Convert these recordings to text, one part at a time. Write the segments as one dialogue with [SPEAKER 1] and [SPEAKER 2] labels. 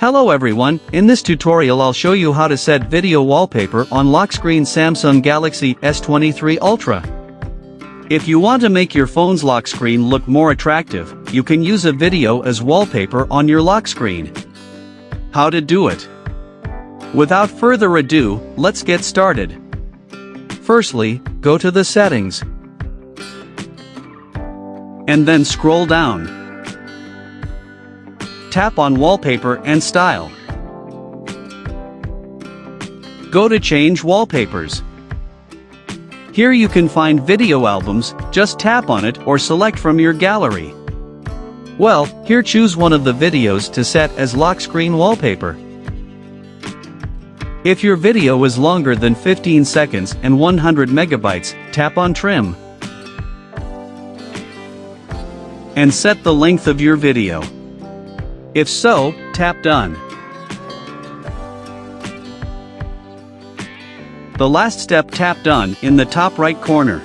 [SPEAKER 1] Hello everyone, in this tutorial I'll show you how to set video wallpaper on lock screen Samsung Galaxy S23 Ultra. If you want to make your phone's lock screen look more attractive, you can use a video as wallpaper on your lock screen. How to do it? Without further ado, let's get started. Firstly, go to the settings, and then scroll down. Tap on Wallpaper and Style. Go to Change Wallpapers. Here you can find video albums, just tap on it or select from your gallery. Well, here choose one of the videos to set as lock screen wallpaper. If your video is longer than 15 seconds and 100 megabytes, tap on Trim. And set the length of your video. If so, tap Done. The last step, tap Done in the top right corner.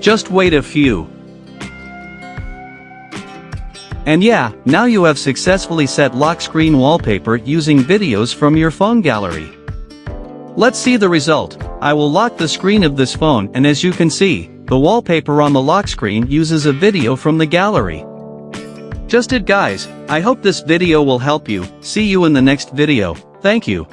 [SPEAKER 1] Just wait a few. And yeah, now you have successfully set lock screen wallpaper using videos from your phone gallery. Let's see the result. I will lock the screen of this phone, and as you can see, the wallpaper on the lock screen uses a video from the gallery. Just it guys, I hope this video will help you. See you in the next video. Thank you.